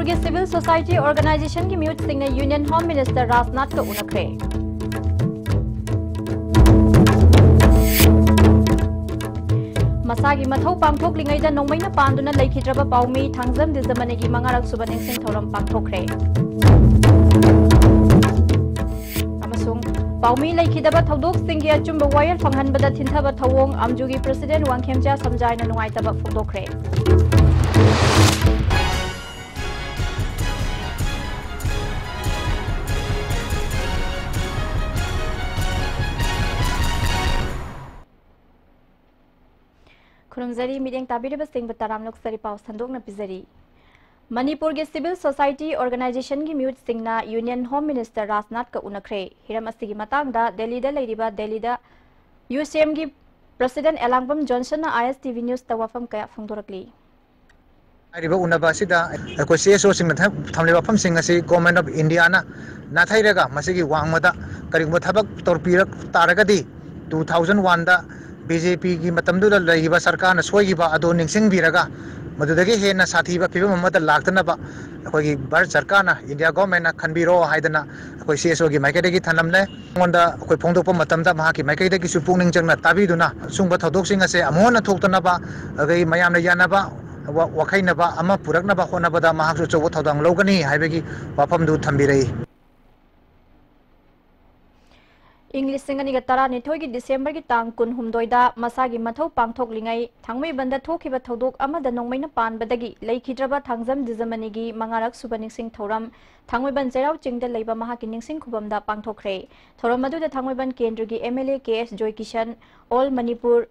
Manipur के Civil Society Organization की mute Singh ने यूनियन होम मिनिस्टर राजनाथ को उनखरे मसागी मथौ पांगथोकलिंगैदा नोंमैना पांदुना लैखिद्रबा पाउमी थांगजम दिजमनेगी मंगारक सुबा निंगसिंग थौरम पांगथोखरे अमसुंग पाउमी लैखिदबा थौदोक सिंगी अचुंबा वायर फंगहनबदा थिंथबा थौवोंग अमजुगी प्रेसिडेंट वांगखेमचा समजायना नुंगाइतबा फोंदोखरे खुरुमजरी मीडियम ताबीरबा सिंह बताराम लोकसरी पाव संदोकना पिजरी मणिपुर के सिविल सोसाइटी ऑर्गेनाइजेशन की म्यूट सिंगना यूनियन होम मिनिस्टर राजनाथ का उनखरे हिरम असिगी मतांगदा दिल्लीदा यूसीएम की president Elangbam Johnson ISTV news तवाफम कया फोंदोरकली आरिबा उनबासिदा को सीएसओ सिंग थमले वफम सिंग असि गवर्नमेंट ऑफ इंडिया ना नाथाइरगा मसिगी वांगमदा करिगबो थबक तोरपीरक तारगदी 2001 दा बीजेपी की मतमदुदा लैगिबा सरकार ना सोइगिबा अदो निंगसिंगबिरगा मदुदगी हेना साथीबा फिबम अमदा लाक्तनबा अखोगी भारत सरकार ना इंडिया गवर्नमेंट ना खनबिरो हाइदना अखोई सीएसओ की माइकेदगी थनमने मोंदा अखोई फोंदोपो मतमदा महाकी माइकेदगी सु पुंगनिंग चंगना ताबिदुना सुंगबा थौदोकसिंग असे अमोना थोक्तनबा अगै मयामना यानबा वखैनबा अमा पुरकनबा होनबदा महाकसु चौबो थौदांग लौगनी हाइबगी वाफमदु थंबिरई इंग्लिश सिंगनी तरा निथोई की दिसंबर की तांग कुन हुमदोइदा मसागी मथौ पांगथोकलिंगै थांगमै बंदा थोखिबा थौदोक अमदा नोंमैना पानबदगी लैखिद्रबा थांगजम दिजमनीगी मंगारक सुबा निंगसिंग थौरम थांगमैबन चेराव चिंगदा लैबा महाकी निंगसिंग खुबमदा पांगथोखरे थौरम मदुदा थांगमैबन केंद्र की MLA K S Joy Kishan all Manipur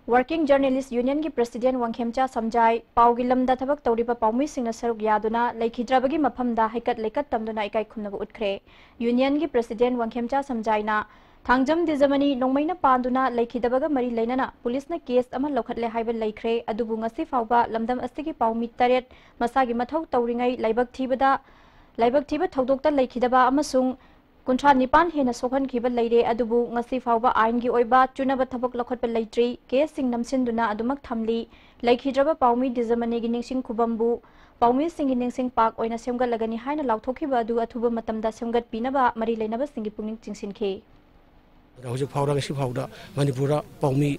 working journalist union की प्रेसिडेंट वांगखेमचा समजाय पाउगी लमदा थबक तौरिबा पाउमी सिंगना सरुक यादुना लैखिद्रबगी मफमदा हैकत लेकत तमदुना इकाई खुमनबा उठखरे यूनियन की प्रेसिडेंट वांगखेमचा समजायना थांगजम दिजमनी नोंमैना पांदुना लैखिदबगा मरी लैनना पुलिस ना केस अमा लौखटले हाइबा लैखरे अदुबु ngasi फाउबा लमदम अस्तिगी पाउमी तरेट मसागी मथौ तौरिंगै लाइबक थीबा थौदोकता लैखिदबा अमसुंग कुंठा निपान हेना सोखन खिबा लैरे अदुबु ngasi फाउबा आइन की ओइबा चुनबा थबक लखटबा लैट्री केस सिंग नमसिनदुना अदुमक थमली लैखिद्रबा पाउमी दिजमनी गी निंगसिंग खुबमबु पाउमी सिंगी निंगसिंग पाक ओइना सेमगलगनी हाइना लाउथोखिबा अदु अथुबा मतमदा सेमगत पिनबा मरी लैनबा सिंगी पुंगिंग चिंगसिनखे हौजिक फाउरा ngasi फाउदा मणिपुरा पाउमी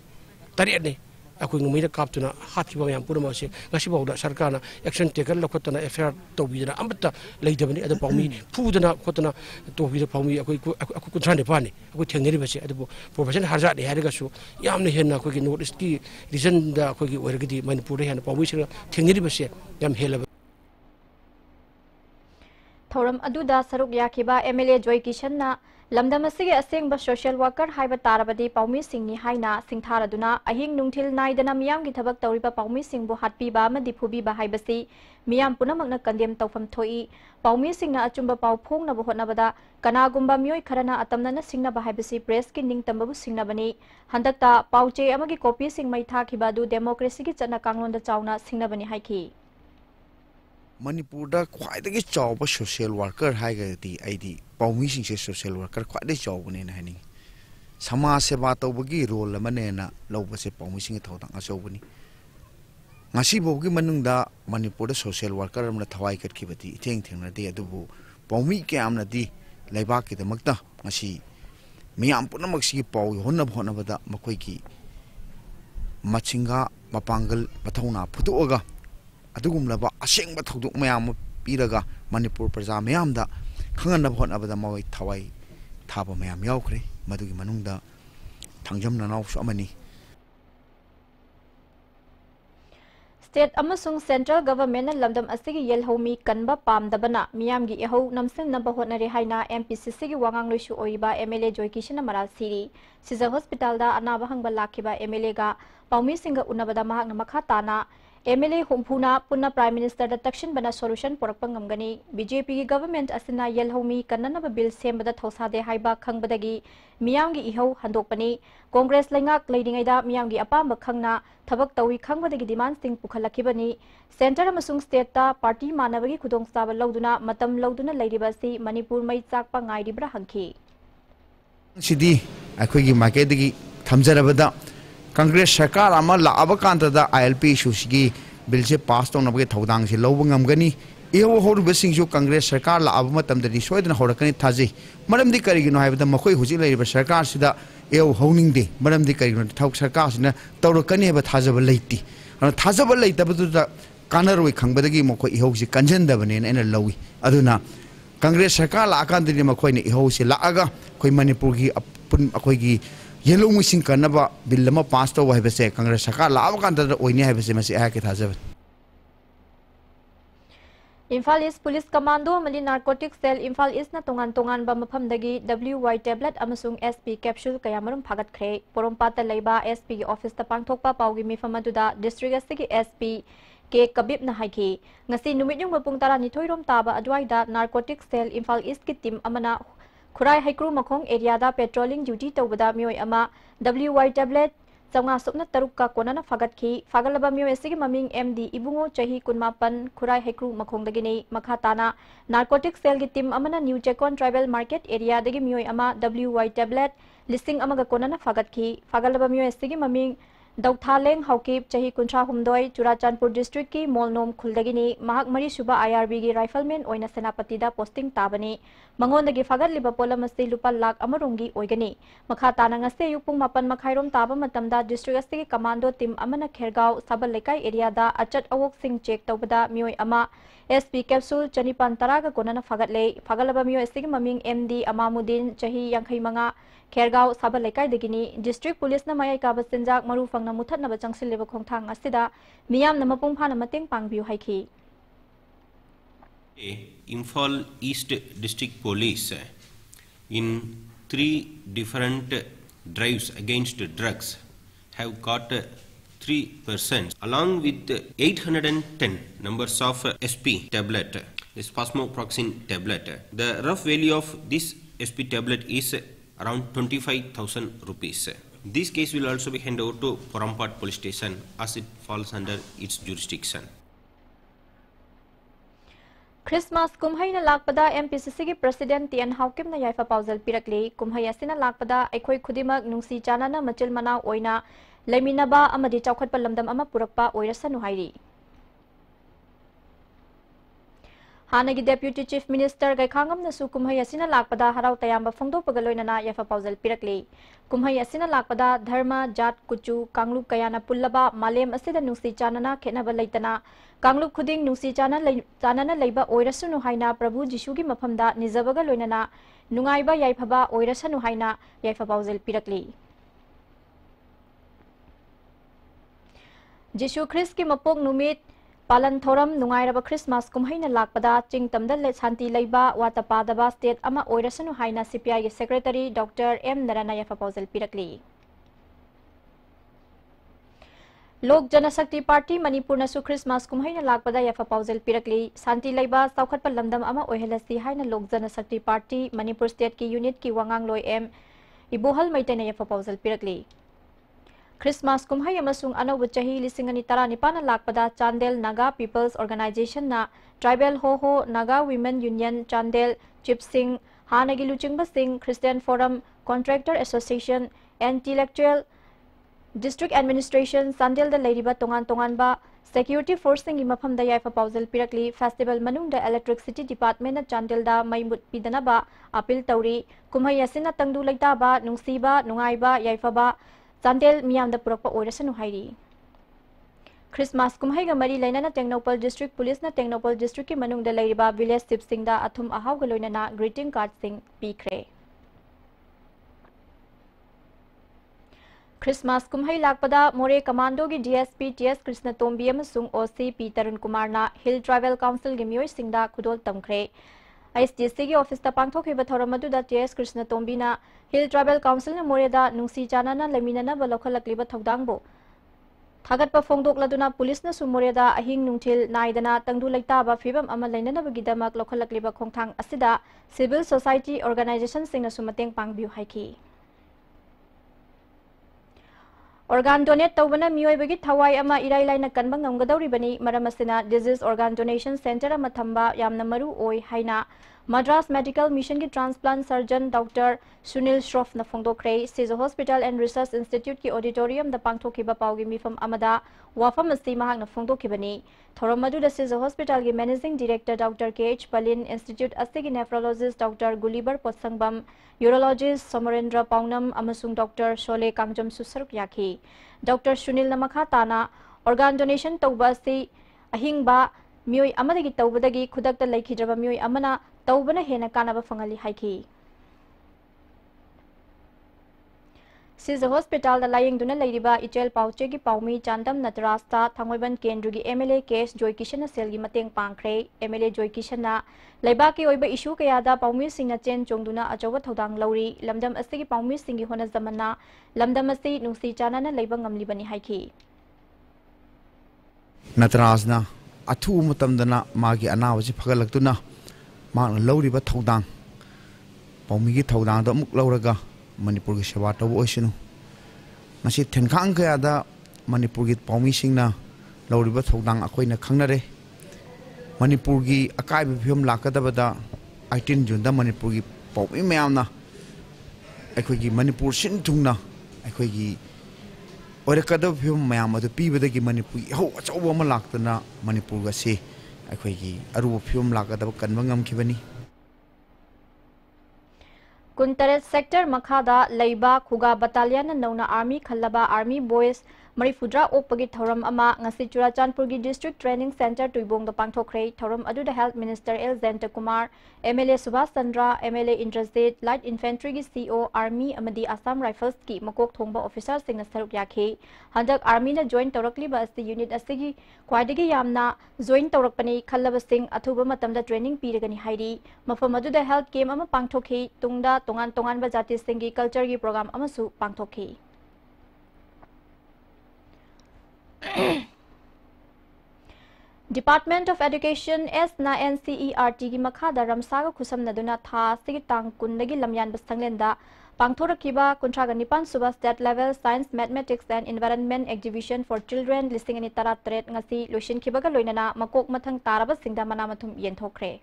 तरेटने अखोई नुमैना कापतुना हाथिबा मयाम पुरमसे ngasi फाउदा सरकारना एक्शन टेकन लखतना एफआईआर तौबिदना अमता लैदबनी अद पाउमी फुदना खतना तौबिदा पाउमी अखोई कुंथ्राने पाने अखोई थेंगनेरिबसे अदबो प्रोफेशन हाजाने हारगासु यामने हेना अखोई नॉर्थ ईस्ट की रीजन दा अखोई ओरगदी मणिपुर हेना पाउमी सिंग थेंगनेरिबसे याम हेलब थौरम अदुदा सरुक याखिबा एमएलए जॉय किशनना लमदम असिगे असेंगबा सोशल वर्कर हाइबा तारबदी पाउमी सिंगनी हाइना सिंथारदुना अहिंग नुंथिल नाइदना मियाम की थबक तौरिबा पाउमी सिंगबो हाटपीबा अमदि फुबीबा हाइबसी मियाम पुनमकना कंडेम तौफम थोई पाउमी सिंगना अचुंबा पाउ फोंगनबो होटनबदा कनागुंबा मियोय खरना अतमना सिंगनबा हाइबसी प्रेस की निंगतंबबु सिंगनबनी हंदकता पाउचे अमगी कॉपी सिंग मै थाखिबादु डेमोक्रेसी की चना कांगलोंदा चाउना सिंगनबनी हाइखी मणिपुर ख्वाई चाव सोशल वर्कर है पाउमी से सोशल वर्कर ख्वाई चावने समाज सेवा तब की रोल लौबसे पाउमी थौदांग अचौबनी मणिपुर सोशल वर्कर थवाई कटखिबदी इथेंग थेंगनदे अदुबु पाउमी कयामनदी लेबाकदमक्ता मियाम पुनमक्सी पाउ होनब होनबदा मखोइगी मचिंगा मपांगल मथौना फुदोगा अदुगुमलबा असेंग थौदोक मयाम पीरगा मणिपुर प्रजा मयामदा खंगनब होनबदा मवै थवाई थाबा मयाम यावखरे मदुगी मनुंगदा थांजम ननावसु अमनी स्टेट अमसुंग सेंट्रल गवर्नमेंट लमदम असिगी येलहोमी कनबा पामदबना मियामगी एहो नमसिननबा होनरे हाइना एमपीसीसी की वांगांग लोइसु ओइबा एमएलए जॉय किशन मराल सिरी सिजा हॉस्पिटल दा अनाबा हंगबा लाखिबा एमएलए गा पाउमी सिंग उन्नबदा महाकना मखा ताना एमएलए हुमफुना पुन्ना प्राइम मिनिस्टर दा तक्शन बना सोल्यूशन पोरकपंगमगनी बीजेपी की गवर्नमेंट असिना येलहोमी कन्ननबा बिल सेमबदा थौसादे हाइबा खंगबदगी मियामगी इहो हंदोकपनी कांग्रेस लैंगाक लैदिंगैदा मियामगी अपांबा खंगना थबक तौई खंगबदगी डिमांड सिंग पुखलखिबनी सेंटर अमसुंग स्टेट ता पार्टी मानबगी खुदोंगसाबा लौदुना मतम लौदुना लैरिबासी मणिपुर मै चाकपा गाइरिब्रा हंखी सिदी अखोगी मार्केटगी थमजरबदा कांग्रेस सरकार लाब कांतदा ILP इशूस की बिल से पास तौनबगे थौदांग से लौब ngamgani इहो हौरबसिंगजु कांग्रेस सरकार लाब मतमदि सोयदना हौरकनी थाजी मरमदि करिगिनो हाइबदा मखोय हुजि लेरिबा सरकार सिदा इहो हौनिंगदे मरमदि करिगिनो थाउ सरकार सिना तौरकनी हेबा थाजब लेति थाजब लेतबदुदा कानरोय खंगबदगी मखोय इहोसि कंजनदबने एना लवी अदुना कांग्रेस सरकार लाकांदि मखोयने इहोसि लागा खोय मणिपुरगी अखोयगी येलो मुसिंग कनबा बिल अमा पास तो हाइबसे कांग्रेस सरकार लाब कांदा ओइने हाइबसे मसि आके थाजब इम्फाल ईस्ट पुलिस कमांडो मली नार्कोटिक सेल इम्फाल ईस्ट ना तोंगान तोंगान बा मफमदगी WY टेबलेट अमसुंग SP कैप्सूल कयामरुम फागतख्रे पोरोमपाता लेबा SP की ऑफिस ता पांगथोकपा पाउगी मिफम अदुदा डिस्ट्रिक्ट एसटी SP के कबिब ना हाइखी ngasi numit yung mapung tara ni thoirom taba adwaida narcotic cell Imphal East ki team amana khurai haikru makhong area da patrolling duty tawbada mioi ama WY tablet चौगा सुपना तरुक का कोना फगत की फागलबा म्यूएससी ममिंग MD Ibungo चही कुनमापन खुराई हेक्रू मखोंदगिनी मखा ताना narcotic cell की team अमना new Checkon tribal market area दगी म्यूय अमा WY टेबलेट लिस्टिंग अमगा कोना फगत की फागलबा म्यूएससी की ममिंग दौथालेंग हौकीब चही कुंठा हुमदोय चुराचानपुर डिस्ट्रिक्ट की मोलनोम खुलदगिनी महक मरी सुबा IRB की राइफलमैन ओइना सेनापति दा पोस्टिंग ताबनी मंगोंदगी फगतलिबा पोलमस्ती लुपा लाख अमरोंगी ओइगनी मखा ताना ngase युपुंग मापन मखाइरोम ताबा मतमदा डिस्ट्रिक्ट एसटी की कमांडो टीम अमना खेरगांव सबल लेकाई एरिया दा अचट अवोक सिंग चेक तौबदा म्योय अमा SP कैप्सूल चनिपान तरागा कोना फगतले फगलबा म्योय एसटी की ममिंग MD अमामुद्दीन चही 85 खेरगांव सबल लेकाई दगिनी डिस्ट्रिक्ट पुलिस ना मयाई काबा सिंजाक मरु फंगना मुथतनबा चंगसिलेबा खोंथांग असिदा मियाम ना मपुंग फाना मतेंग पांगबिउ हाइखी Imphal East District Police in 3 different drives against drugs have caught 3 persons along with 810 numbers of SP tablet, this phosmoproxin tablet. The rough value of this SP tablet is around 25,000 rupees. This case will also be handed over to Porampat police station as it falls under its jurisdiction. Christmas kumhai na lakpada MPCC ki president Tian Haukim na yaifa pauzal pirakli kumhai asina lakpada aikhoi khudimak nungsi chana na machil mana oina laiminaba amadi chawkhatpa lamdam ama purakpa oirasanu hairi हानगी deputy chief minister Gaikhangam नसु कुमहै असिना लाकपदा हराव तयाम्बा फोंदोपगा लोइनना याफा पाउजल पिरकले कुमहै असिना लाकपदा धर्म जात कुचु कांगलुप कयाना पुल्लबा मालेम असिदा नुसी चानना खेनबा लैतना कांगलुप खुदिंग नुसी चानना लैबा ओइरसुनु हाइना प्रभु जिशुगी मफमदा निजबगा लोइनना नुंगाइबा याइफबा ओइरसनु हाइना याइफा पाउजल पिरकले जिशु Christ की मपोक नुमित पालन थोरम नुंगाइरबा क्रिसमस कुमहैना लाकपदा चिंग तमदा ले शांति लैबा वातापादबा स्टेट अमा ओइरसनु हाइना CPI के सेक्रेटरी डॉक्टर M नरना याफा पाउजल पिरकली लोक जनशक्ति पार्टी मणिपुर नसु क्रिसमस कुमहैना लाकपदा याफा पाउजल पिरकली शांति लैबा साउखटपा लमदम अमा ओइहलसी हाइना लोक जनशक्ति पार्टी मणिपुर स्टेट की यूनिट की वांगांग लोय M इबोहल मैतैना याफा पाउजल पिरकली Christmas kumhai amasung anauba chahi 2019 lakpada Chandel Naga People's Organization na Tribal Ho Naga Women Union Chandel Chip Singh Hanagi Luchingba Singh Christian Forum Contractor Association Intellectual District Administration Sandel da Ladiba Tongan ba Security Forcing imafam da yaifa pauzal pirakli Festival manung da Electricity Department na Chandel da maimut pidana ba appeal tauri kumhai asina tangdu laita ba nungsiba nungaiba yaifa ba Chandel miyam da purakpa oirasanu hairi Christmas kumhai ga mari laina na Tengnopal District Police na Tengnopal District ki manung da lairiba Village Sip Singh da athum ahaw ga loina na greeting card sing pikre Christmas kumhai lakpada More Commando ki DSP TS Krishna Tombi amasung OC P Tarun Kumar na Hill Tribal Council gi miyoi sing da khudol tamkhre ISTC की office ता पांगथोखिबा थोरमदुदा TS Krishna तोंबिना हिल tribal council न मोरेदा नुंसी चानाना लेमिनाना बलखलकलिबा थौदांगबो थागतपा फोंदोकलदुना police न सुमोरेदा अहिंग नुंथिल नाइदना तंगदु लैताबा फिबम अमा लैननबगिदमक लखलकलिबा खोंथांग असिदा सिविल सोसाइटी ऑर्गेनाइजेशन सिंगना सुमतेंग पांगबिउ हाइखी organ donate tawbana miyoibagi thawai ama irai laina kanba ngamgadawribani maram asina disease organ donation center ama thamba yamna maru oi haina Madras Medical Mission ki transplant surgeon Dr. Sunil Shroff na phongdokre Siza Hospital and Research Institute ki auditorium da pangthokiba paugi mifam amada wafam asti mahak na phongdokibani. Thoram madu da Siza Hospital ki Managing Director Dr. K.H. Palin, Institute Astigi Nephrologist Dr. Gulibar Potsangbam, Urologist Somarendra Paunam amasung Dr. Shole Kangjam susaruk yaki. Dr. Sunil na makha tana organ donation tauba asti ahingba mioi amadagi taubadagi khudakta laikhidraba mioi amana taubana hena kanaba fangali haiki. Siza Hospital da laying duna layriba ichel pauche ki paumi chandam natrasta thangwaiban kendrugi MLA case Joy Kishan selgi mateng pangkhre. MLA Joy Kishan na laiba ki oiba issue kayada paumi singna chen chongduna achawa thodang lauri lamdam asigi paumi singi hona zamana lamdam asti nungsi chana na laiba ngamlibani haiki. Natrasna athu matamdana magi anawaji phagalaktuna mak lauriba thodang paumi gi thodang da muk lauraga Manipur ki sewa tabu oisinu ngasi thenkhang kaya da Manipur ki paumi singna lauriba thodang akoina khangnare Manipur ki akai bi phim lakadabada 18 June da Manipur ki paumi mayamna akoi ki Manipur sin thungna akoi ki oirakadab phim mayam adu pibadagi Manipur ho achawa ma laktana Manipur ga se akoi ki aru phim lakadaba kanwa ngamkhibani Kuntaret sector Makhada Laiba Khuga Battalion Nauna Army Khalaba Army Boys Marifudra Opagi Thoram Ama Ngasi Churachandpur gi District Training Center Tuibong da Pangthokre Thoram adu da Health Minister L Zenta Kumar MLA Subhas Chandra MLA Indrajit Light Infantry gi CO Army amadi Assam Rifles ki makok thongba officer singna saruk yakhe handak Army na join torakli ba asti unit asigi kwaidagi yamna join torakpani khallaba sing athuba matamda training piragani hairi mafam adu da health camp ama pangthokhe tungda tongan tongan ba jati singi culture gi program amasu pangthokhe. Department of Education S na NCERT gi makhada ramsaga khusam naduna tha sigi tang kundagi lamyan basanglenda pangthorakiba kuntraga nipan suba state level science mathematics and environment exhibition for children listing ani tara tret ngasi loishin khibaga loinana makok mathang taraba singda mana mathum yenthokre.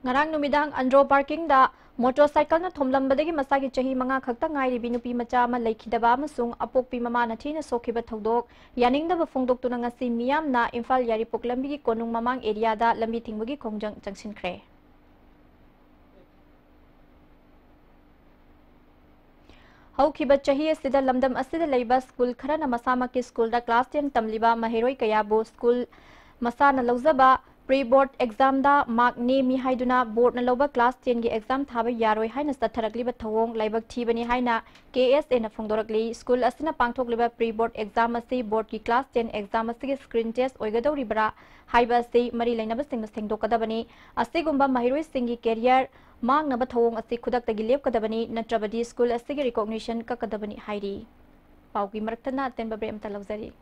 Ngarang numidang Andro parking da motorcycle na thomlambadagi masagi chahi manga khakta ngai ribi nupi macha ma laikhidaba amasung apokpi mama na thina sokhiba thodok yaningda ba phongdok tuna ngasi miyam na Imphal yari poklambi gi konung mamang area da lambi thingbugi khongjang changsinkhre. Haukiba chahi asida lamdam asida leiba school kharana masama ki school da class 10 tamliba maheroi kayabo school masana lauzaba pre-board exam da mark ne mi haiduna board na loba class 10 gi exam thaba yaroi haina satharakli ba thawong laibak thibani haina KSA na phongdorakli school asina pangthokliba pre-board exam asi board ki class 10 exam asi screen test oigadori bara haiba asi mari lainaba singna sengdokadabani asigumba mahiroi singi career mang na ba thawong asi khudak tagi lepkadabani natrabadi school asi gi recognition kakadabani hairi paugi maraktana tenba brem talawzari.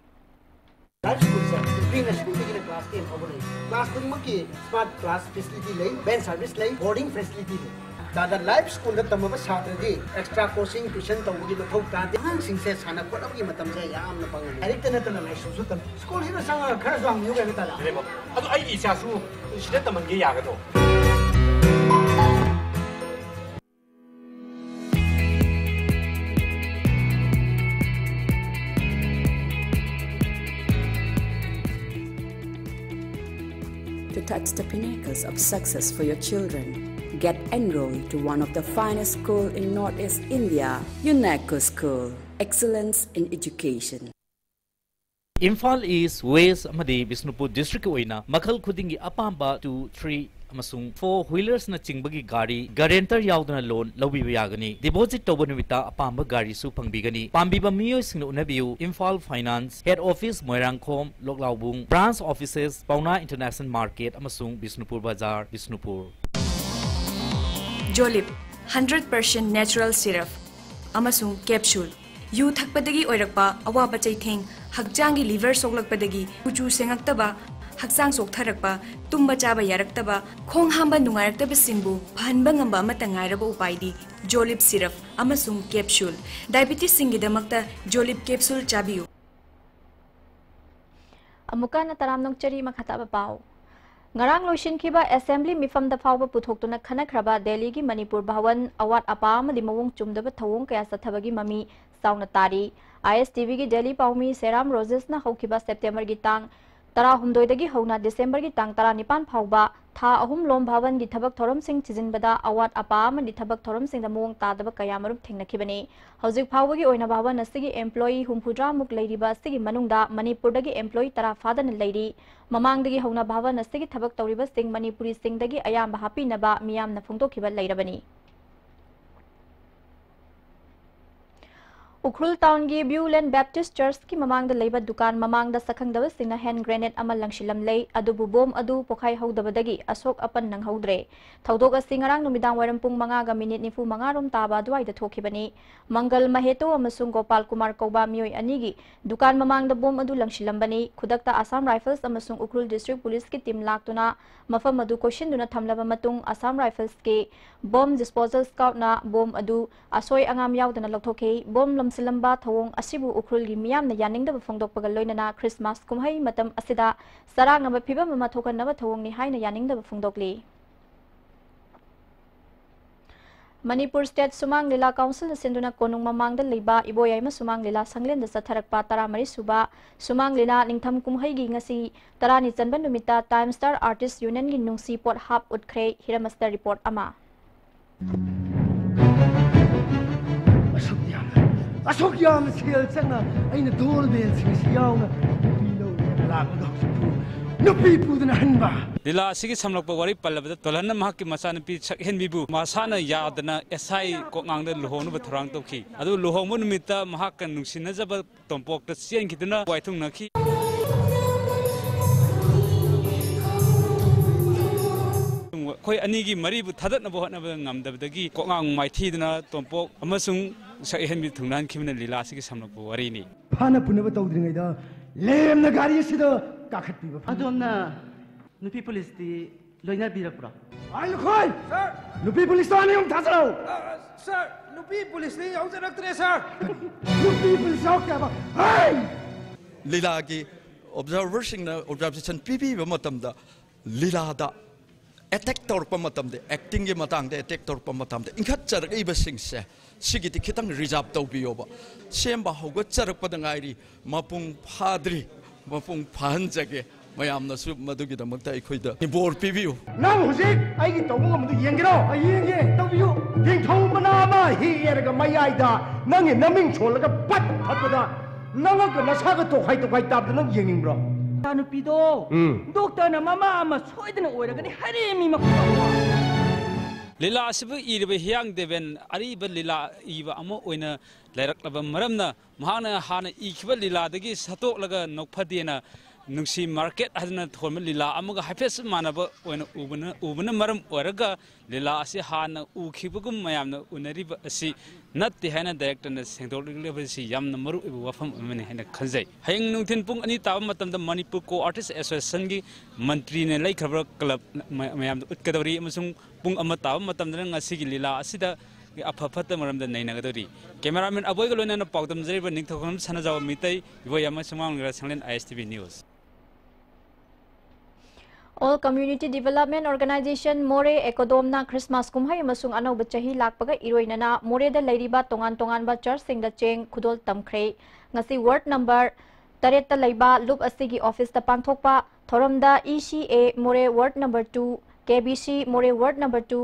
Life school sir, bring a school in class 10 over class 10 maki smart class facility lay, band service lay, boarding facility lay. Dada life school da tamaba chhatra di extra coaching tuition tawgi mathau ta de hang sing se sana kodam gi matam se yam na pangal. Direct na tana life su tam school hina sanga khara jang yu ga na tala. Adu ai isa su sida tamang ge ya ga do. To touch the pinnacles of success for your children, get enrolled to one of the finest schools in Northeast India, UNESCO School. Excellence in Education. Imphal East, West amadi Bisnupur District oina makhal khudingi apamba 2, 3 amasung 4 wheelers na chingbagi gari guarantor yauduna loan lawbiba yagani deposit toba numita apamba gari su pangbigani pambiba miyoi singna unabiu Imphal Finance Head Office Moirangkhom Loklaubung Branch Offices Pauna International Market amasung Bisnupur Bazaar Bisnupur. Jolip 100% natural syrup amasung capsule yu thakpadagi oirakpa awaba chaitheng hakjangi liver soglakpadagi kuchu sengaktaba हक्चांग सोक्थरकपा Tumba Chaba यारक्तबा खोंग हांबा नुंगारक्तबसिंबु फहनबा ngamba amata ngairaba upaidi jolip syrup amasung capsule diabetes singidamakta jolip capsule chabiu amuka na taramnong chari makhataba pau ngarang loishinkiba assembly mifam da fawba puthoktuna khanakraba delhi gi manipur bhawan awat apa amadi mawong chumdaba thawong kaya sathabagi mami sauna tari istv gi delhi paumi seram roses na hokiba september gi tang tara humdoidagi hauna december gi tang tara nipan phawba tha ahum lom bhawan gi thabak thorom sing chijinbada awat apa amadi thabak thorom sing da mawong tadaba kaya marup thengnakibani hojik phawgi oina bhawan asigi employee humphudra muk leiriba asigi manungda manipur dagi employee tara fadan leiri mamangdagi hauna bhawan asigi thabak tawriba sing manipuri sing dagi ayamba hapinaba miyamna phungdokhiba leirabani Ukhrul town की ब्यूलैंड Baptist church की ममांग लेबा दुकान ममांग सखंगदब Singh hand grenade अमा लंगशिलम लै अदुबु बोम अदु पोखाई हौदबदगी अशोक अपन नंगहौद्रे थौदोक असि ngaraang नुमिदांग वायरम पुंग 5 गा मिनिट 95 रोम ताबा दुवाइदा थोखिबनी मंगल महेतो अमसुंग गोपाल कुमार कौबा मियोय अनिगी दुकान ममांग बोम अदु लंगशिलमबनी खुदकता आसाम राइफल्स अमसुंग उखरुल डिस्ट्रिक्ट पुलिस की टीम लाक्तुना मफम अदु क्वेश्चन दुना थमलबा मतुंग आसाम राइफल्स के बॉम डिस्पोजल स्काउट ना बॉम अदु असोय अंगाम यावदना लौथोखे बॉम लमसिलंबा थवोंग असिबु उखरुल गी मियामना यानिंगदब फोंगदोकपगा लोइनना क्रिसमस कुमहै मतम असिदा सरांगबा फिबम मा थोकनबा थवोंगनि हाइना यानिंगदब फोंगदोकली मणिपुर स्टेट सुमांग लीला काउंसिल सिंधुना कोनुंग ममांगदा लेबा इबोयाइमा सुमांग लीला संगलेंदा सथरकपा 13 सुबा सुमांग लीला निंगथम कुमहैगी ngasi 10 चनबा नुमिता टाइम स्टार आर्टिस्ट यूनियन गी नुंसी पोट हाप उठख्रे हिरमस्तर रिपोर्ट अमा अशोक याम सेल चंगना अइना दोल बेल सिंग यावना पीलो लाग नुपी पुदना हनबा लीला सिगी समलक वारी पल्लबद तोलन महक की मचानपी सकहेनबिबु मासाना यादना एसआई कोंगांगद लोहोनु बथरांग तोखी अदु लोहोमु निमित्ता महक नुसिनजब तोंपोकत सियनखिदना वाइथुंगनखी खोय अनिगी मरीबु थादतनबो हनब ngamdabdagi कोंगांग माइथीदना तोंपोक अमसुंग सकहेनबि थुंगनान खिमना लीला सिगी समलक वारीनी फाना पुनब तौद्रिङैदा लेमना गाडी सिदा काखतपिबा अदोमना नुपी पुलिस दी लोइना बिरकपुरा आइल खोय सर नुपी पुलिस आने हम थासराउ सर नुपी पुलिस ने औजरक्तरे सर नुपी पुलिस आउ क्या बा हाय लीला की ऑब्जर्वर सिंह ना ऑब्जर्वेशन पीपी बमतमदा लीला दा अटैक तौरप मतमदे एक्टिंग के मतंग दे अटैक तौरप मतमदे इंखत चरक इब सिंह से सिगिति खितंग रिजर्व तौबियोबा सेमबा होग चरक पदंगाइरी मपुंग फाद्री मपुंग फाहनजगे मयामनसु मदुगिदमक्ता अखोइदा बोर पिबियु नंग हुजिक आइगी तौबंग अमदु येंगिरो येंगे तौबियु दिंथौ मनामा हियरगा मयाइदा नंगे नमिंग छोलगा पट फटदा नंगक नसागा तोखाइ ताबदा नंग येंगिंब्रो तानुपिदो डॉक्टर ना मामा अमा सोइदना ओइरगनि हरेमी मखुवा लीला असिबु इरबे हियांग देबेन अरिबा लीला इबा अमो ओइना लाइरक्लबा मरमना महाना हाना इखिबा लीलादगी सतोकलगा नोकफदेना नुंसी मार्केट हजना थोम लीला अमगा हाइफेस मानबा ओइना उबना मरम ओरगा लीला असि हाना उखिबगुम मयामना उनरिबा असि नत्ते हैना डायरेक्टरना सेंदोकलिबसि यामना मरु इबु वफम अमने हैना खंजै हयंग नुंथिन पुंग अनि ताब मतमदा मणिपुर को आर्टिस्ट एसोसिएशन गी मंत्री ने लाइखबरा क्लब मयामदा उतकदौरी अमसुंग पुंग अमा ताब मतमदा ngasi लीला असिदा अफफत मरमदा नैनगदौरी कैमरामैन अबोयग लोइना पाउदम जरिबा निथखम सनजाव मितै इबोयामा सुमांगरा संगलेन ISTV news All Community Development Organization More Ecodomna Christmas kumhai amasung anauba chahi lakpaga iroinana More da leiriba tongan ba church sing da cheng khudol tamkhre ngasi ward number 8 ta leiba loop asigi office ta pangthokpa thoramda ECA More ward number 2 KBC More ward number 2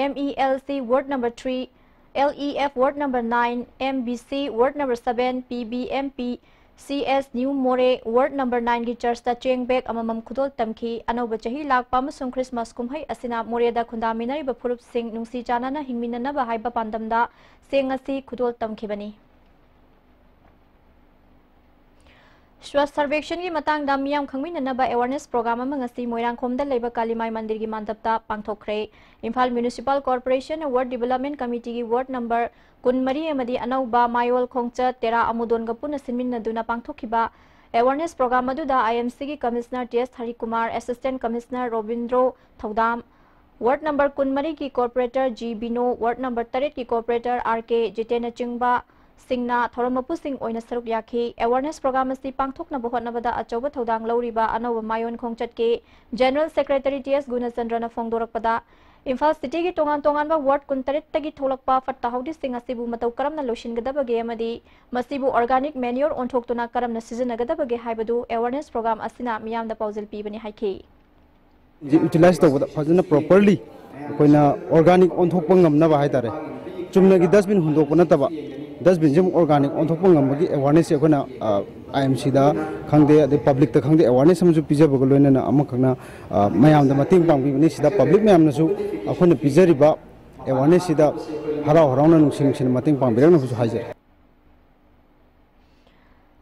MELC ward number 3 LEF ward number 9 MBC ward number 7 PBMP CS New More ward number 9 gi church ta cheng bek amamam khudol tamki anoba chahi lakpa amasung Christmas kumhai asina More da khunda minari ba phurup sing nungsi chanana hingminana ba haiba pandamda sengasi khudol tamkhibani Swasth Sarvekshan ki matang da miyam khangminana ba awareness program ama ngasi Moirangkhom da leiba Kalimai Mandir gi mandapta pangthokre Imphal Municipal Corporation Ward Development Committee gi ward number Kunmari amadi anauba Mayol Khongcha Tera Amudon ga puna sinmin naduna pangthokhiba awareness program aduda IMC gi commissioner TS Hari Kumar, assistant commissioner Robindro Thaudam, ward number 13 ki corporator G Bino, ward number 8 ki corporator RK Jitena Chingba Singna Thoromapu Sing oina saruk yakhi. Awareness program asi pangthokna bohotnabada achoba thodang lawriba anawa mayon khongchat ki General Secretary TS Gunachandra na phongdorakpada Imphal City ki tongan ba ward 13 tagi tholakpa fatta haudi sing asibu matau karamna loshingadabage amadi masibu organic manure onthoktuna karamna sizinnagadabage haibadu awareness program asina miyamda paujil pibani haiki. Utilize tawada fazana properly koina organic onthokpa ngamnaba haitare chumnagi dustbin hundokpa nataba dustbin jum organic onthokpa ngamagi awareness ekona IMC da khangde ade public ta khangde awareness amju pijabaga loinana amakhna mayamda mating pangbibani sida public mayamna su akhona pijariba awareness sida harau harauna nungsing mating pangbirang na haijare.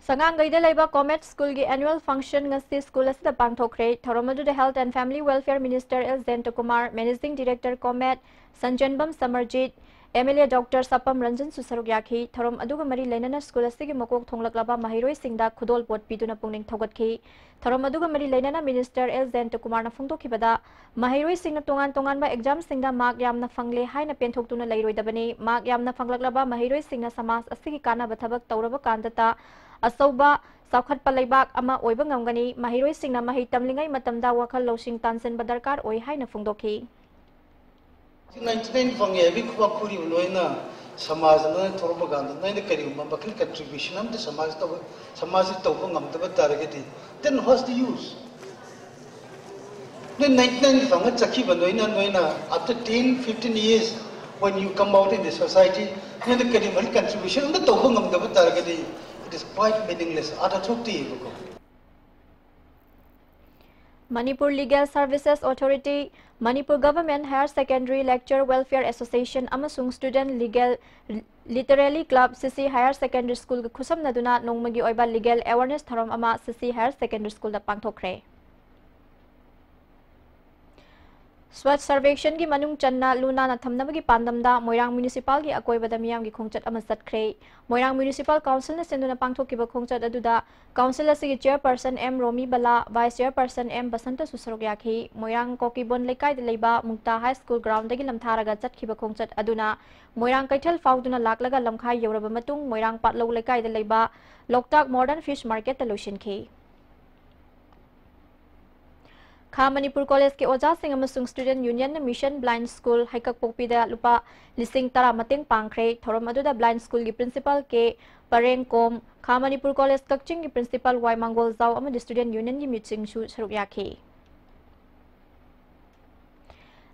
Sangangaida laiba Comet School gi annual function ngasi school asida pangthokre Thoromadu the Health and Family Welfare Minister L. Zenta Kumar, Managing Director Comet Sanjanbam Samarjit, MLA Dr. Sapam Ranjan Susaruk yakhi Thorom aduga mari lainana school asigi makok thonglaklaba mahiroi singda khudol pot piduna pungning thogatki Thorom aduga mari lainana Minister L. Zenta Kumar na phungdokhibada mahiroi singna tongan ba exam singda mark yamna fangle haina penthoktuna leiroidabani mark yamna fanglaklaba mahiroi singna samas asigi kana bathabak tawraba kandata Asauba Saukhat Palaibak ama oiba ngamgani mahiroi singna mahi tamlingai matamda wakhal losing tansen badarkar oi haina phungdokhi 99 fange bi khwa khuri loina samaj na thorba ganda naina kari bakal contribution am the samaj to ngamda tarageti then what's the use then 99 fange chakhi banoina after 10-15 years when you come out in the society naina kari mari contribution am to ngamda tarageti it is quite meaningless Manipur Legal Services Authority, Manipur Government Higher Secondary Lecture Welfare Association amasung Student Legal Literary Club CC Higher Secondary School khusam naduna nongmagi oiba legal awareness tharom ama CC Higher Secondary School da pangthokre. Swat Survection ki manung channa luna na thamnabagi pandamda Moirang Municipal ki akoibada miyam ki khongchat ama satkre Moirang Municipal Council na senduna pangthokiba khongchat aduda Council asigi Chairperson M Romi Bala Vice Chairperson M Basanta Susarok yakhi Moirang Kokibon Lekai de leiba Mukta High School ground dagi lamtharaga chatkhiba khongchat aduna Moirang Kaithal fauduna laklaga lamkhai yoraba matung Moirang Patlo Lekai de leiba Loktak Modern Fish Market ta loishinkhi Kha Manipur College ke oja sing amasung Student Union na Mission Blind School haikak pokpida lupa lising tara mateng pangkre thorom aduda blind school gi principal ke Pareng Kom Kha Manipur College Kakching gi principal Y Mangol Zau amadi Student Union gi meeting shu saruk yakhi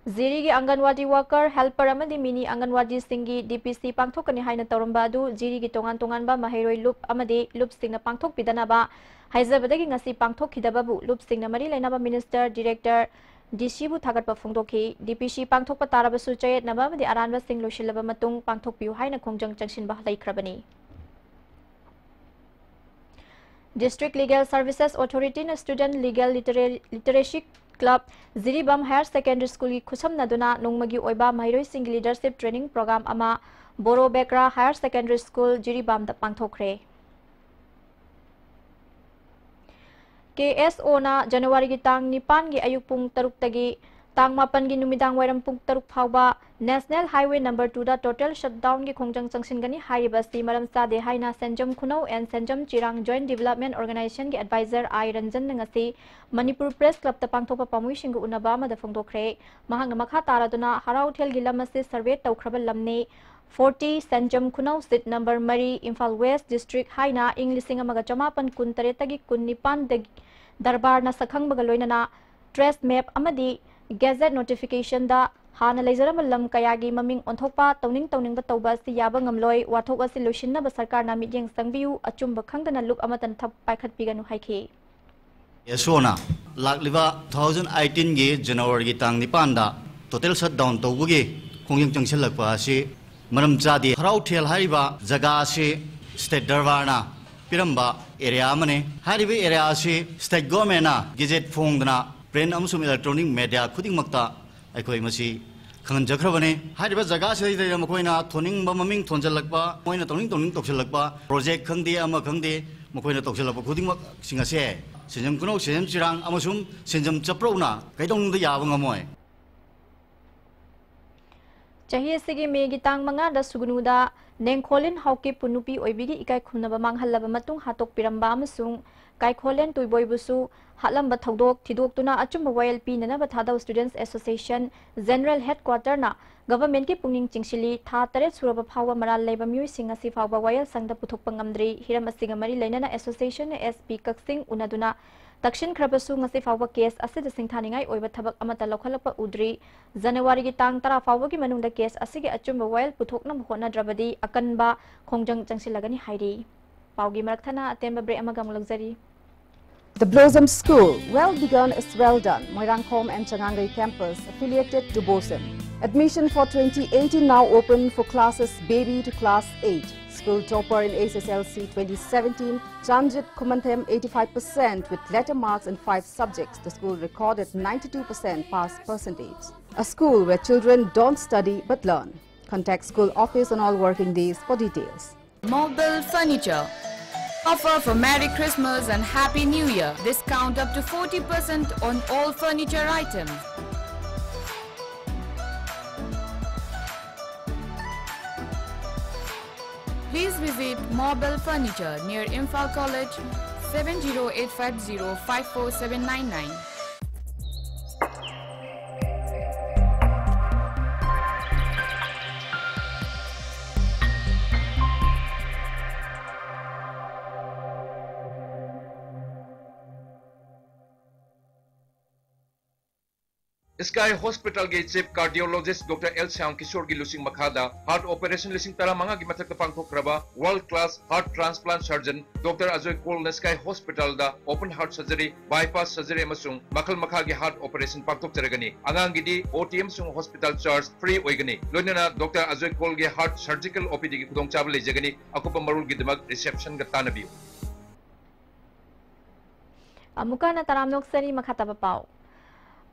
Ziri gi Anganwadi worker helper amadi mini Anganwadi singi DPC pangthokani haina toramba adu Ziri gi tongan ba mahiroi loop amadi loop singna pangthok pidana ba Haizabadagi ngasi pangthok khidababu loop singna mari lainaba Minister Director DC bu thagat pa phongdokhi DPC pangthok pa tarabasu chayet naba amadi aranba sing loshilaba matung pangthok piu haina khongjang changsin ba laikhrabani District Legal Services Authority na Student Legal Literacy Club Ziribam Higher Secondary School ki khusam naduna nongmagi oiba mahiroi sing leadership training program ama Boro Bekra Higher Secondary School Jiribam da pangthokre KSO na January ki tang 9 gi ayuk pung 3 tagi tang 8 gi numidang wairam pung 3 phawba National Highway number 2 da total shutdown gi khongjang changsin gani haiba si maram sa de haina Sanjam Khunau and Sanjam Chirang Joint Development Organization gi advisor I Ranjan ngasi Manipur Press Club ta pangthopa pamui sing unaba ma da phongdokre mahang makha taraduna harau thel gi lamase survey tawkhrabal lamne 40 Sanjam Khunau seat number Mari Imphal West District haina Englishing amaga chamapan kun taretagi kun nipan de darbar na sakhang bagaloina trace map amadi gazette notification da hana leizaram lam kayagi maming onthokpa tawning ba tawba si yaba ngamloi wathok asi loishinna ba sarkar na midyeng sangbiu achumba khangdana loop amatan thap paikhat piganu haikhe Yasona lakliba 2018 gi January gi tang 9 da total shutdown tawbugi khongjang changsilakpa asi maram chadi harau thel hariba jaga asi state darbarna piramba area mane hariba area asi state government na gazette phongdana print amsum electronic media khuding makta aikoi masi khangan jakhrabane hariba jaga se dai makoina thoning ba maming thonjalakpa moina toning toksilakpa project khangdi ama khangdi मखोइना तौसलप खुदिंगमक सिंगसे सेंजम कुनो सेंजम चिरांग अमसुम सेंजम चप्रौना कैदोंद याब ngमोय चाही असिगी Maggi तांग मंगा दा सुगनुदा नेंखोलिन हाउके पुनुपी ओइबिगी इकाई खुनबा मांगहल्लबा मतुंग हातोक पिरंबा अमसुंग काइखोलेन तुइबोइबुसु हालंबा थौदोक थिदोक्तुना अचुंबा वायल पीननबा थादा स्टूडेंट्स एसोसिएशन जनरल हेडक्वार्टर ना गवर्नमेंट की पुंगिंग चिंगसिली था तरे सुरबा फावा मराल लेबा म्यूसिंग असि फावा वायल संगदा पुथोकपा ngamdri हिरम असिगा मरी लेनना एसोसिएशन एसपी कक्सिंग उनदुना तक्षिन खरबसु ngasi फावा केस असिदा सिंथानिंगाई ओइबा थबक अमता लौखलपा उद्री जनवरी की तांग तरा फावा की मनुंगदा केस असिगे अचुंबा वायल पुथोकना होनाद्रबदी अकनबा खोंजंग चंगसिलगनी हाइरी पाउगी मरकथना अतेंबा ब्रेक अमगम luxury The Blossom School, well begun is well done. Moirangkhom and Changangai campus affiliated to BOSM. Admission for 2018 now open for classes baby to class 8. School topper in SSLC 2017, Janjit Kumanthem 85% with letter marks in 5 subjects. The school recorded 92% pass percentage. A school where children don't study but learn. Contact school office on all working days for details. Mobile Furniture. Offer for Merry Christmas and Happy New Year. Discount up to 40% on all furniture items. Please visit Mobile Furniture near Imphal College, 70850 54799. Sky Hospital के चीफ cardiologist doctor L Shyam Kishore की लुसिंग मखादा heart operation लिसिंग तरा मंगा की मथक पांगथोक्रबा world class heart transplant surgeon doctor Ajay Kaul Sky Hospital दा open heart surgery bypass surgery अमसुंग मखल मखा की हार्ट ऑपरेशन पांगथोकचरगनी अंगांगीदी ओटीएम सुंग हॉस्पिटल चार्ज फ्री ओइगनी लोइनना डॉक्टर अजय कोल के हार्ट सर्जिकल ओपीडी की खुदोंचाब लेजगनी अकुप मरुल की दमक रिसेप्शन का तानबियो अमुकाना तरामनोक सरी मखाता पाओ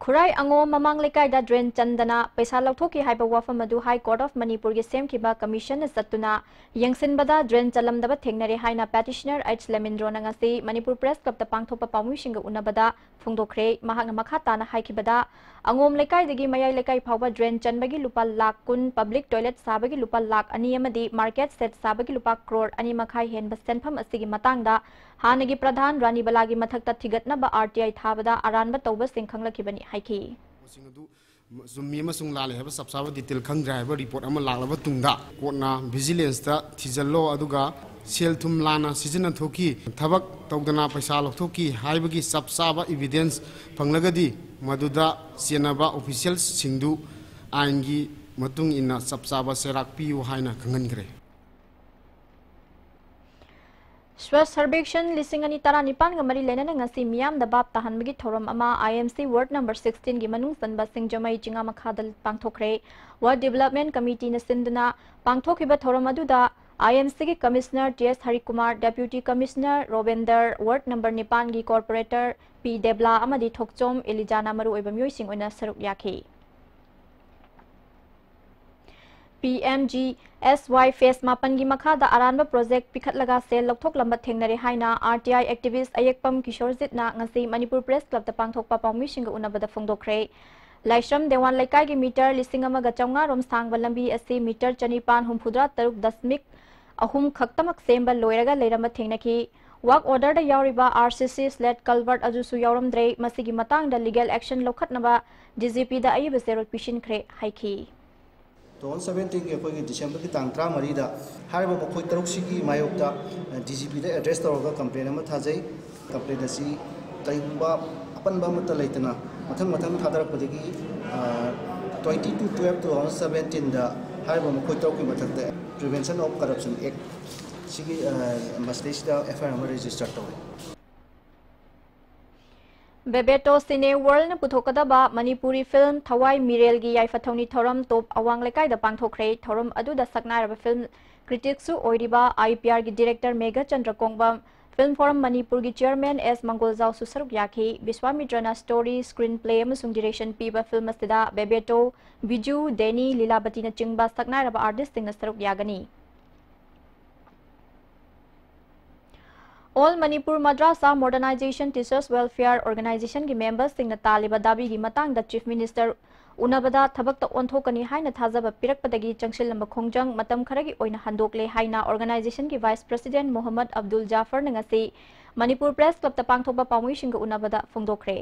खुराई अंगो ममांग लेकाइदा ड्रेन चंदना पैसा लौथोकी हाइबा वाफम अदु हाई कोर्ट ऑफ मणिपुर के सेमखिबा कमीशन सत्तुना यंगसिनबदा ड्रेन चलमदबा थेंगनरे हाइना पेटिशनर एच लेमिंद्रो नंगसी मणिपुर प्रेस क्लब ता पांगथोपा पामुइसिंग उनबदा फुंगदोखरे महांग मखा ताना हाइखिबदा अंगोम लेकाइदगी मयाई लेकाइ फावबा ड्रेन चनबगी लुपा लाख कुन पब्लिक टॉयलेट साबगी लुपा लाख अनि अमदी मार्केट सेट साबगी लुपा करोड़ अनि मखाई हेनबा सेनफम असिगी मतांगदा हानगी प्रधान रानी बलागी मथकता थिगतनबा आरटीआई थाबदा अरानबा तौबा सिंह खंगलखिबनी हाइखी जुम्मी अमसुंग लाले है सबसाबा डिटेल खंग्रा है रिपोर्ट अमा लागलबा तुंगदा कोर्टना विजिलेंस दा थिजल्लो अदुगा सेल थुम लाना सिजन थोकी थबक तौदना पैसा लौथोकी हाइबगी सबसाबा एविडेंस फंगलगदी मदुदा सेनबा ऑफिशियल सिंधु आइनगी मतुंग इना सबसाबा सेराक पियु हाइना खंगनग्रे स्वच्छ सर्वेक्षण लिसिंग अनि तरा निपान मरी लेना ngasi मियाम दबाब तहनबगी थोरम अमा IMC वार्ड नंबर 16 की मनुंग सनबा सिंह जमई चिंगा मखादल पांगथोखरे वार्ड डेवलपमेंट कमिटी न सिंधना पांगथोखिबा थोरम अदुदा IMC की commissioner TS Harikumar deputy commissioner Robender ward number 9 की कॉर्पोरेटर P देबला अमदी थोकचोम एलिजाना मरु ओइबा म्योइसिंग ओइना सरुक याखी PMGSY फेस मापन की मखादा अरानबा प्रोजेक्ट पिखतलगा सेल लौथोक लंबा थेंगनरे हाइना RTI एक्टिविस्ट अयेकपम किशोरजितना ngasi मणिपुर प्रेस क्लब ता पांगथोकपा पाउमिसिंग उनबदा फोंगदोखरे लाइश्रम देवान लेकाई की मीटर लिसिंग अमगा चौंगा रोम सांगबा लंबी असि मीटर 453.3 खक्तमक सेंबा लोयरगा लेरम थेंगनकी वर्क ऑर्डर दा यावरिबा RCC स्लेट कल्वर्ट अजुसु यावरमद्रे मसिगी मतांग दा लीगल एक्शन लौखतनबा DGP दा अयिब सेरोट पिशिनख्रे हाइखी 2017 के अखोई दिसंबर की तांग 13 दा हारिबा मखोई तरुक सिगी मायोक्ता DGP दा एड्रेस तौरगा कंप्लेन अमा थाजै कंप्लेन असि तैगुबा अपनबा मत लेतना मथंग थादरकपदगी 22/12/2017 दा हारिबा मखोई तरुक की मथकते प्रिवेंशन ऑफ करप्शन एक्ट सिगी मस्टेसिदा FIR अमा रजिस्टर तौरे बेबेटो सिने वर्ल्ड न पुथोकदबा मणिपुरी फिल्म थवाई मिरेल की याइफथौनी थौरम टॉप अवांग लेकाइदा पांगथोखरे थौरम अदुदा सकनारबा फिल्म क्रिटिक्सु ओइरिबा IPR की director Meghachandra Kongbam film forum Manipur की चेयरमैन S मंगोलजाव सुसरुक याखी विश्वामित्रना स्टोरी स्क्रीन प्ले अमसुंग डायरेक्शन पीबा फिल्म असिदा बेबेटो बिजू डेनी लीलाबती न चिंगबा सकनारबा आर्टिस्ट सिंग न सरुक यागनी All Manipur Madrasa Modernization Teachers Welfare Organization ki members singna taliba dabi gi matang da Chief Minister unabada thabak ta onthokani haina thajaba pirakpadagi changshilamba khongjang matam kharagi oina handokle haina organization ki Vice President Mohammad Abdul Jafar nangasi Manipur Press Club ta pangthokba pamui singa unabada phongdokre.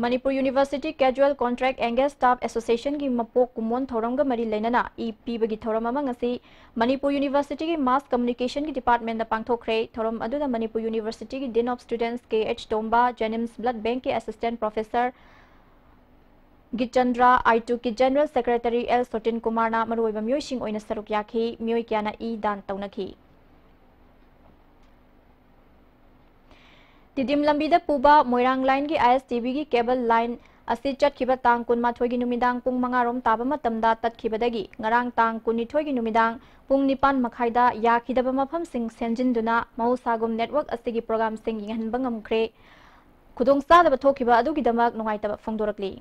Manipur University Casual Contract Engaged Staff Association ki mapok kumon thoramga mari lenana EP bagi thoram amang asi Manipur University ki Mass Communication ki Department da pangthokre thoram aduda Manipur University ki Dean of Students KH Tomba Jennings Blood Bank ki Assistant Professor Gichandra I2 ki General Secretary L Sotin Kumar na maruiba myoy sing oina saruk yakhi myoy kyana I dan taunaki. Tidim lambida puba Moirang line ki ISTB ki cable line asi chatkiba tang kun mathoi gi numidang pung mangarom taba matamda tatkibadagi ngarang tang kunithoi gi numidang pung nipan makhaida yakhidaba mafam sing senjinduna mausagum network asigi program sing ngan bangam kre khudong sa da thokiba adugi damak nungaitaba phongdorakli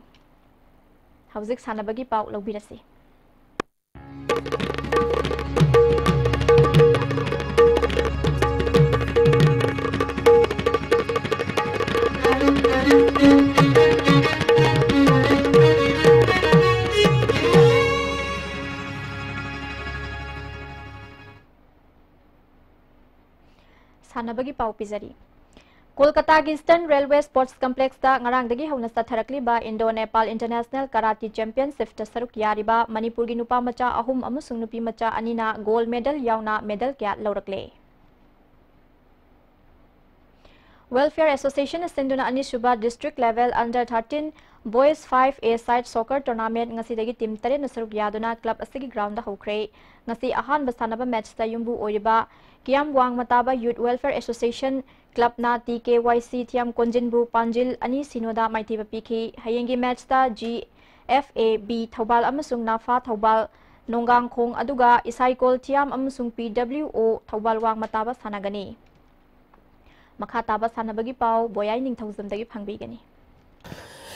hauzik sanabagi pau lobirasi. Sanabagi pau pizari. Kolkata ki Eastern Railway Sports Complex da ngarang dagi hauna satharakli ba Indo-Nepal International Karate Championship ta saruk yariba Manipur gi nupa macha ahum amusung nupi macha anina gold medal yauna medal kya laurakle. Welfare Association Sinduna Anisuba District Level Under 13 Boys 5A Side Soccer Tournament ngasi dagi team tare na saruk yaduna club asigi ground da hokre ngasi ahan basanaba match ta yumbu oiriba Kiam Wang Mataba Youth Welfare Association Club na TKYC Tiam Konjinbu Panjil ani sinoda maitiba piki hayengi match ta GFAB Thobal amasung Nafa Thobal Nonggang Khong aduga Isaikol Tiam amasung PWO Thobal Wang Mataba sanagani. Makhataba sanabagi pau boyai ning thawzam dagi phangbigani.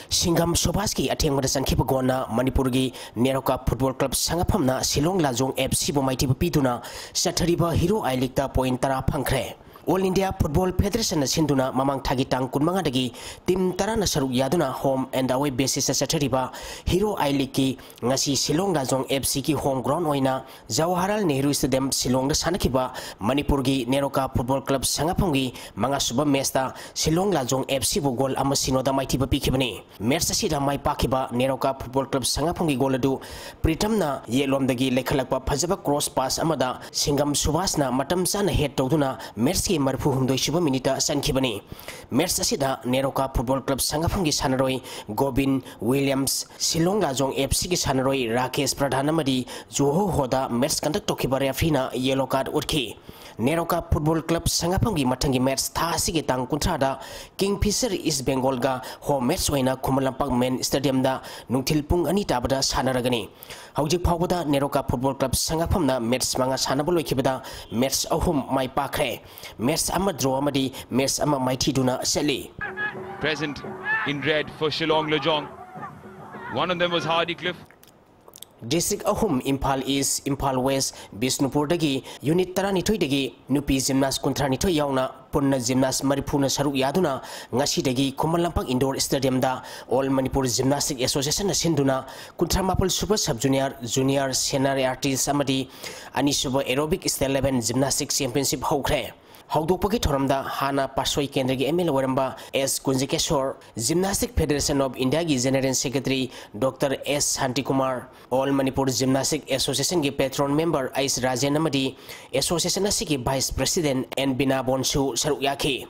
Singham Sobaski ateng madasan kipagona Manipur gi Neroka Football Club sangaphamna Silong Lajong FC bo maiti pituna sathariba Hero I League ta point tara phangkhre. All India Football Federation na sinduna mamang thagi tang kunmanga dagi team tara na saruk yaduna home and away basis sathariba Hero I League ki ngasi Silong Lajong FC ki home ground oina Jawaharlal Nehru Stadium Silong da sanakiba Manipur gi Neroka Football Club sangapham gi manga suba match ta Silong Lajong FC bo goal ama sinoda maiti pikibani match sida mai pakiba Neroka Football Club sangapham gi goal adu pritamna yelom dagi lekhalakpa phajaba cross pass amada Singham Subhas na matam sana head tawduna match Marfu Humdoi Shiba Minita Sankibani. Match asida Neroka Football Club Sangapham gi sanaroi Gobin Williams Silong Lajong FC gi sanaroi Rakesh Pradhanamadi Joho Hoda match conduct tokiba referee na yellow card utki. Neroka Football Club Sangapham gi mathangi match tha asigi tang kuntrada Kingfisher East Bengal ga home match oina Khumalampang Main Stadium da nungthil pung ani tabada sanaragani. Haujik phawbada Neroka Football Club Sangapham na match manga sanabol oikibada match ahum mai pakre. Match ama draw amadi match ama mighty duna seli. Present in red for Shillong Lajong. One of them was Hardy Cliff. District ahum Impal East, Impal West, Bisnupur dagi unit tarani thoi dagi nupi gymnast kuntrani thoi yauna punna gymnast maripuna saruk yaduna ngasi dagi Khumalampang Indoor Stadium da All Manipur Gymnastic Association na sinduna kuntramapul super sub junior senior artists amadi ani suba aerobic style 11 gymnastic championship hokre. Haudopagi thoramda Hana Pasoi Kendragi ML Waramba S. Kunjikeshwar, Gymnastic Federation of India gi General Secretary Dr. S. Hantikumar, All Manipur Gymnastic Association gi patron member Ais Rajan Amadi, Association asigi Vice President N. Bina Bonsu Saruyaki.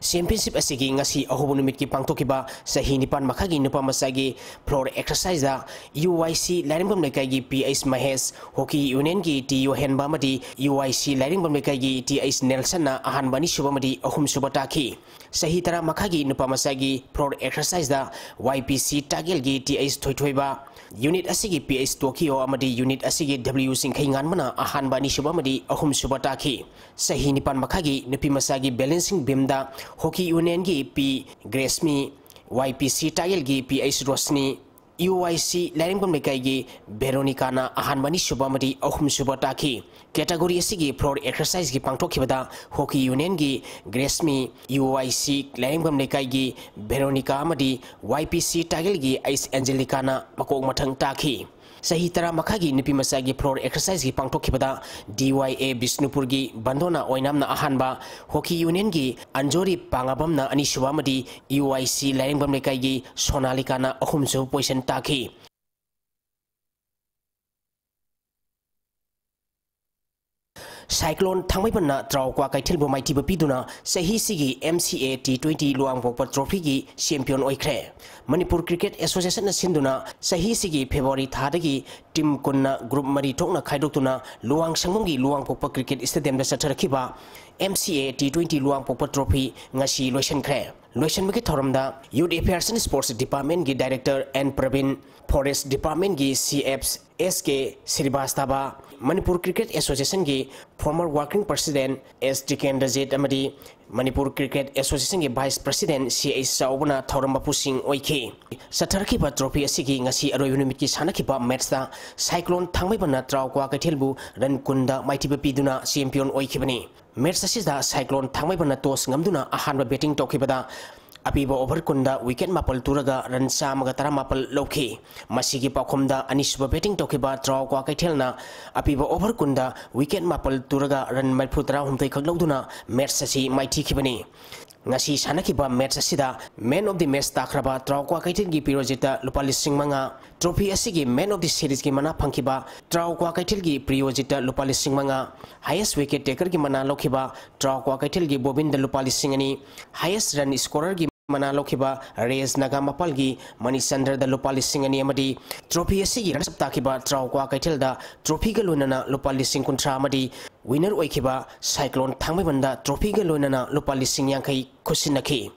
Championship asigi ngasi ahobu numit ki pangtokiba sahi nipan makhagi nupa masagi floor exercise da UYC Laringbam Lekai gi PH Mahesh Hockey Union gi TU Henba madi UYC Laringbam Lekai gi TH Nelson na ahan bani subamadi ahum subataki sahi tara makhagi nupa masagi floor exercise da YPC Tagel gi TH Thoithoiba unit asigi PH Tokyo amadi unit asigi W Singkhai nganmana ahan bani subamadi ahum subataki sahi nipan makhagi nupi masagi balancing beam da Hockey Union gi P Gresmi YPC Tagel gi PH Rosni UIC Laringam Lekai Veronica Ahanmani Subamadi Ohum Subataki category Sigi floor exercise gi Pangtokibada Hockey Union gi Gresmi UIC Laringam Lekai Veronica Amadi YPC Tagil gi Ice Angelicana Makok Matang Taki Sahi tara makagi nipi masagi floor exercise gi pangtokibada DYA Bisnupur gi bandona oinamna ahanba Hockey Union gi Anjori Pangabamna Anishuamadi UIC Laringbam Lekai gi Sonalikana ahumsu position taki Cyclone Tangmaibana Traukwa Kaitilbo Maitiba Piduna Sahi Sigi MCA T20 Luang Pokpa Trophy gi champion oikre Manipur Cricket Association Sinduna Sahi Sigi February Thadagi Team Kunna Group Mari Tokna Khaidokuna Luang Sangmungi Luang Pokpa Cricket Stadium da Satharakiba MCA T20 Luang Pokpa Trophy ngasi loisankre loisanbagi thoramda Youth Affairs and Sports Department gi Director N Pravin Forest Department gi CFs SK Srivastava Manipur Cricket Association gi former working president S Tikendajit Amadi Manipur Cricket Association gi Vice President CH Saubana Thoramba Pusing Oiki Satharakiba trophy asigi ngasi aroyu numit ki sanakiba match da Cyclone Thangmaibana Traukwa Kaithilbu ran kunda maitiba piduna champion oikibani match asida Cyclone Thangmaibana tos ngamduna ahanba batting tokibada Apiba over kunda wicket mapal turaga ran samaga tara mapal loki masigi pakhumda anisba batting tokiba draw kwa kaithelna apiba over kunda wicket mapal turaga ran marfutra humtai khagloduna match sasi maiti khibani ngasi sanakiba match asida man of the match takraba draw kwa kaithil gi pirojita lupalising manga trophy asigi man of the series gi mana phangkiba draw kwa kaithil gi pirojita lupalising manga highest wicket taker gi mana lokhiba draw kwa kaithil gi bobind lupalising ani highest run scorer gi Mana Lokiba, Reyes Nagamapalgi, Manisandra the Lupalising and Yamadi, Trophy Asigi, Rasaptakiba, Traukwa Kaitilda, Trophy Galunana, Lupalising Kuntramadi, Winner Wakiba, Cyclone Tangmibanda, Trophy Galunana, Lupalising Yankai, Kusinaki.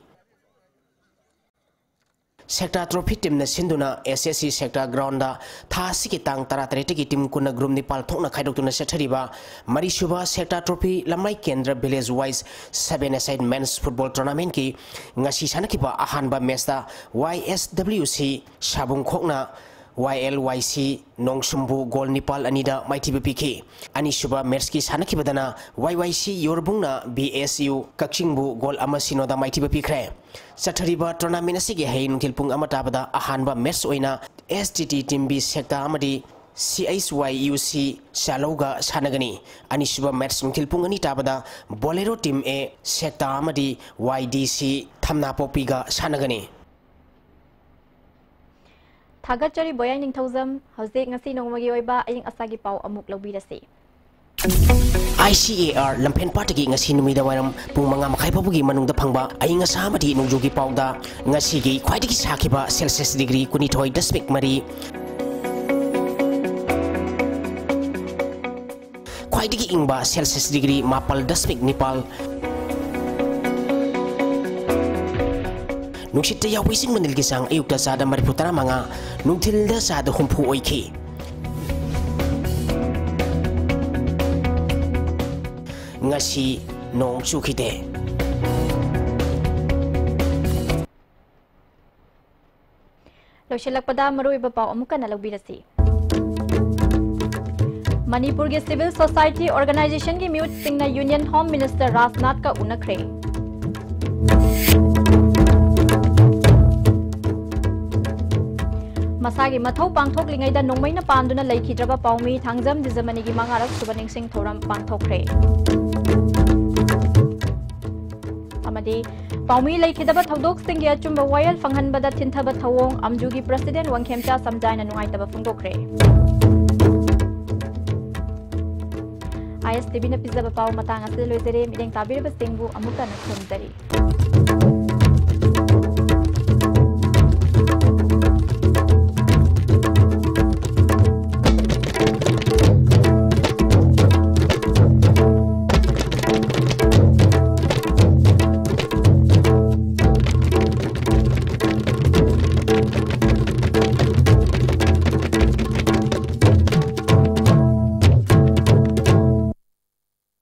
Sector Trophy team na sinduna SSC sector ground da tha siki tang taratari ki team kuna group Nepal thokna khaidokuna sathariba Marishuba sector trophy lamai kendra village wise 7-a-side men's football tournament ki ngasi sanakiba ahanba match da YSWC Sabung Khokna YLYC Nongsumbu Gol Nepal Anida Maitiba PK Anishuba Merski Sanakibadana YYC Yorbungna BSU Kakchingbu Gol Amasinoda Maitiba Pikre Sathariba tournament asigi hain tilpung amatabada ahanba match oina STT Team B sector amadi CHYUC Shaloga Sanagani Anishuba match tilpung ani tabada Bolero Team A sector amadi YDC Thamna Popiga Sanagani Thagachari Boyang Ningthozam, Hosek Ngasi Nongmagi Oiba, Aying Asagi Pau Amuk Lobidasi. ICAR Lampen Patagi Ngasi Numida Waram, Pumanga Makaipabugi Manung the Pangba, Aying Asamadi Nungjugi Pauda, Ngasigi, Quaitiki Sakiba, Celsius degree, Kunitoi, Desmik Mari. Quaitiki Ingba, Celsius degree, Mapal, Desmik Nepal. Nuksita ya wising manilgisang ayukta sada mariputara mga nungtilda sada humpu oiki. Ngasi nong sukite. Losilak pada marui bapau amukan nalagbirasi. Manipur के Civil Society Organization की mute Singh Union Home Minister Rajnath का उनखरे. Masagi Mathau Pangthok Lingaida Nongmaina Panduna Laikhidraba Paumi Thangzam Dizamanigi Mangarak Subaning Singh Thoram Pangthokre. Amadi Paumi Laikhidaba Thodok Singh Yachumba Wayal Fanghanbada Tinthaba Thawong Amjugi President Wangkhemcha Samjaina Nuaitaba Phungdokre. ISTB na Pizza Pau Matang Asil Lozere Mideng Tabir Basingbu Amuka na Khumzari.